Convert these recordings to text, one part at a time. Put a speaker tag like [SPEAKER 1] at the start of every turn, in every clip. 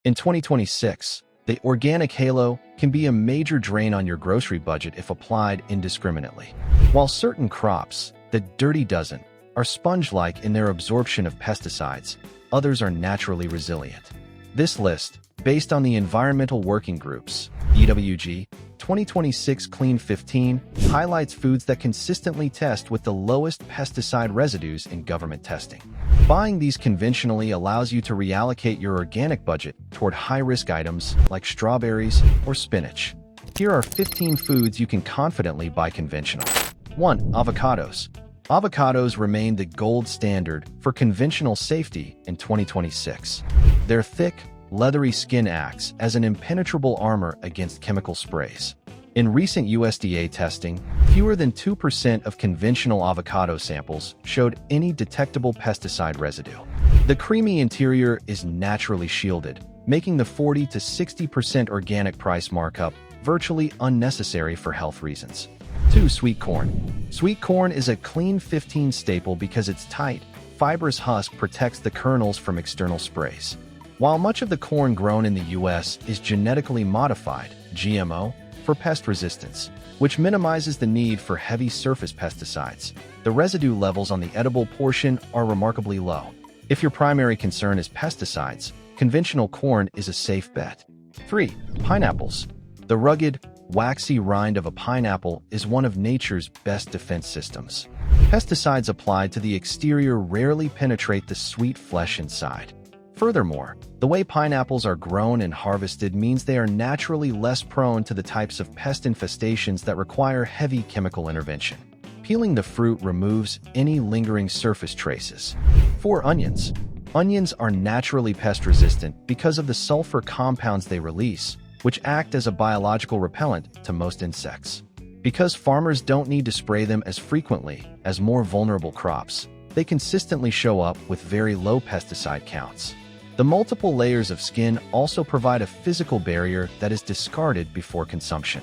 [SPEAKER 1] In 2026, the organic halo can be a major drain on your grocery budget if applied indiscriminately. While certain crops, the dirty dozen, are sponge-like in their absorption of pesticides, others are naturally resilient. This list, based on the Environmental Working Group's EWG 2026 Clean 15, highlights foods that consistently test with the lowest pesticide residues in government testing. Buying these conventionally allows you to reallocate your organic budget toward high-risk items like strawberries or spinach. Here are 15 foods you can confidently buy conventional. 1. Avocados. Avocados remain the gold standard for conventional safety in 2026. Their thick, leathery skin acts as an impenetrable armor against chemical sprays. In recent USDA testing, fewer than 2% of conventional avocado samples showed any detectable pesticide residue. The creamy interior is naturally shielded, making the 40 to 60% organic price markup virtually unnecessary for health reasons. 2. Sweet corn. Sweet corn is a Clean 15 staple because its tight, fibrous husk protects the kernels from external sprays. While much of the corn grown in the U.S. is genetically modified, GMO, for pest resistance, which minimizes the need for heavy surface pesticides, the residue levels on the edible portion are remarkably low. If your primary concern is pesticides, conventional corn is a safe bet. 3. Pineapples. The rugged, waxy rind of a pineapple is one of nature's best defense systems. Pesticides applied to the exterior rarely penetrate the sweet flesh inside. Furthermore, the way pineapples are grown and harvested means they are naturally less prone to the types of pest infestations that require heavy chemical intervention. Peeling the fruit removes any lingering surface traces. 4. Onions. Onions are naturally pest-resistant because of the sulfur compounds they release, which act as a biological repellent to most insects. Because farmers don't need to spray them as frequently as more vulnerable crops, they consistently show up with very low pesticide counts. The multiple layers of skin also provide a physical barrier that is discarded before consumption.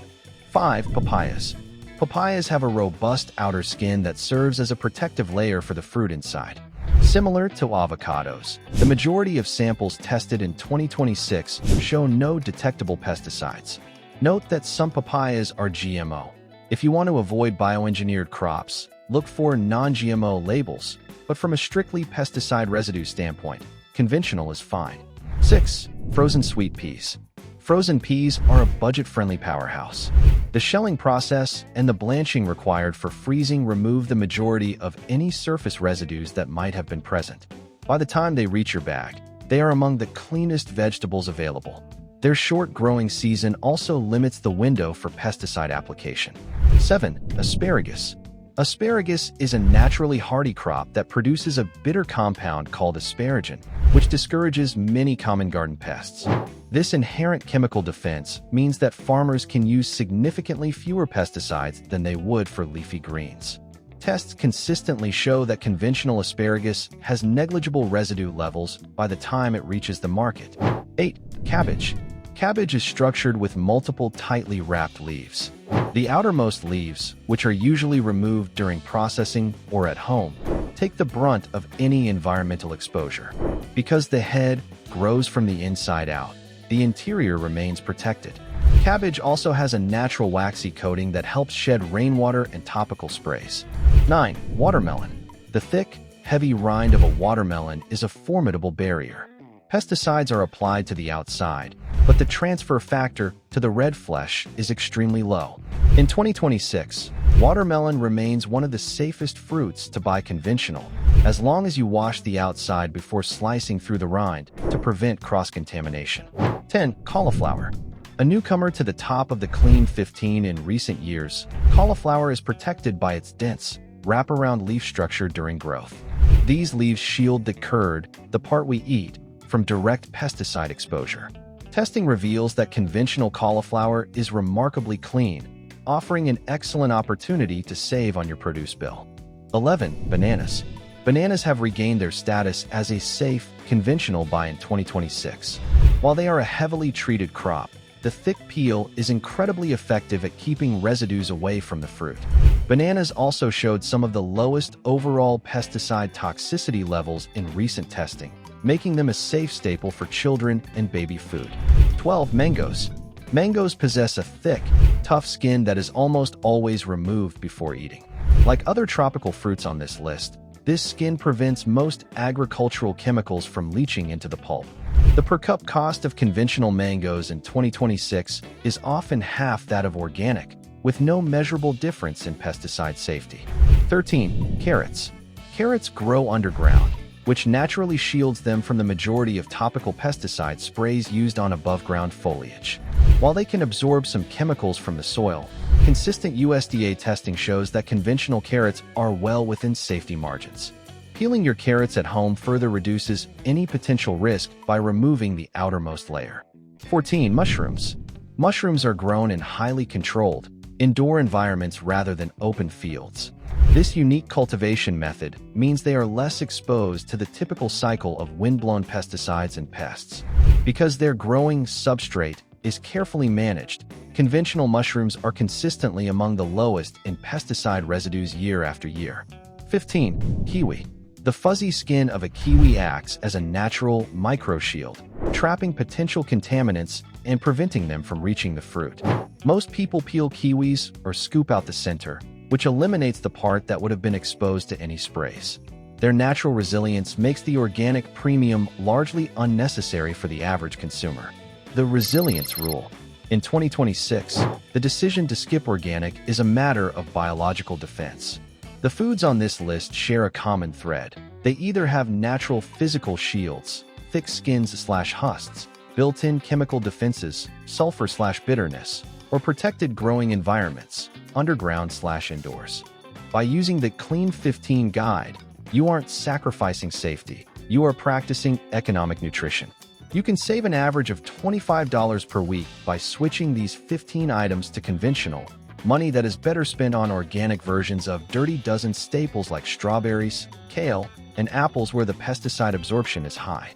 [SPEAKER 1] 5. Papayas. Papayas have a robust outer skin that serves as a protective layer for the fruit inside. Similar to avocados, the majority of samples tested in 2026 show no detectable pesticides. Note that some papayas are GMO. If you want to avoid bioengineered crops, look for non-GMO labels, but from a strictly pesticide residue standpoint, conventional is fine. 6. Frozen sweet peas. Frozen peas are a budget-friendly powerhouse. The shelling process and the blanching required for freezing remove the majority of any surface residues that might have been present. By the time they reach your bag, they are among the cleanest vegetables available. Their short growing season also limits the window for pesticide application. 7. Asparagus. Asparagus is a naturally hardy crop that produces a bitter compound called asparagine, which discourages many common garden pests. This inherent chemical defense means that farmers can use significantly fewer pesticides than they would for leafy greens. Tests consistently show that conventional asparagus has negligible residue levels by the time it reaches the market. 8. Cabbage. Cabbage is structured with multiple tightly wrapped leaves. The outermost leaves, which are usually removed during processing or at home, take the brunt of any environmental exposure. Because the head grows from the inside out, the interior remains protected. Cabbage also has a natural waxy coating that helps shed rainwater and topical sprays. 9. Watermelon. The thick, heavy rind of a watermelon is a formidable barrier. Pesticides are applied to the outside, but the transfer factor to the red flesh is extremely low. In 2026, watermelon remains one of the safest fruits to buy conventional, as long as you wash the outside before slicing through the rind to prevent cross-contamination. 10. Cauliflower. A newcomer to the top of the Clean 15 in recent years, cauliflower is protected by its dense, wraparound leaf structure during growth. These leaves shield the curd, the part we eat, from direct pesticide exposure. Testing reveals that conventional cauliflower is remarkably clean, offering an excellent opportunity to save on your produce bill. 11. Bananas. Bananas have regained their status as a safe, conventional buy in 2026. While they are a heavily treated crop, the thick peel is incredibly effective at keeping residues away from the fruit. Bananas also showed some of the lowest overall pesticide toxicity levels in recent testing, making them a safe staple for children and baby food. 12. Mangoes. Mangoes possess a thick, tough skin that is almost always removed before eating. Like other tropical fruits on this list, this skin prevents most agricultural chemicals from leaching into the pulp. The per cup cost of conventional mangoes in 2026 is often half that of organic, with no measurable difference in pesticide safety. 13. Carrots. Carrots grow underground, which naturally shields them from the majority of topical pesticide sprays used on above-ground foliage. While they can absorb some chemicals from the soil, consistent USDA testing shows that conventional carrots are well within safety margins. Peeling your carrots at home further reduces any potential risk by removing the outermost layer. 14. Mushrooms. Mushrooms are grown in highly controlled, indoor environments rather than open fields. This unique cultivation method means they are less exposed to the typical cycle of windblown pesticides and pests. Because their growing substrate is carefully managed, conventional mushrooms are consistently among the lowest in pesticide residues year after year. 15. Kiwi. The fuzzy skin of a kiwi acts as a natural microshield, trapping potential contaminants and preventing them from reaching the fruit. Most people peel kiwis or scoop out the center, which eliminates the part that would have been exposed to any sprays. Their natural resilience makes the organic premium largely unnecessary for the average consumer. The resilience rule. In 2026, the decision to skip organic is a matter of biological defense. The foods on this list share a common thread. They either have natural physical shields, thick skins/husks, built-in chemical defenses, sulfur/bitterness, or protected growing environments, underground/indoors. By using the Clean 15 guide, you aren't sacrificing safety, you are practicing economic nutrition. You can save an average of $25 per week by switching these 15 items to conventional, money that is better spent on organic versions of dirty dozen staples like strawberries, kale, and apples where the pesticide absorption is high.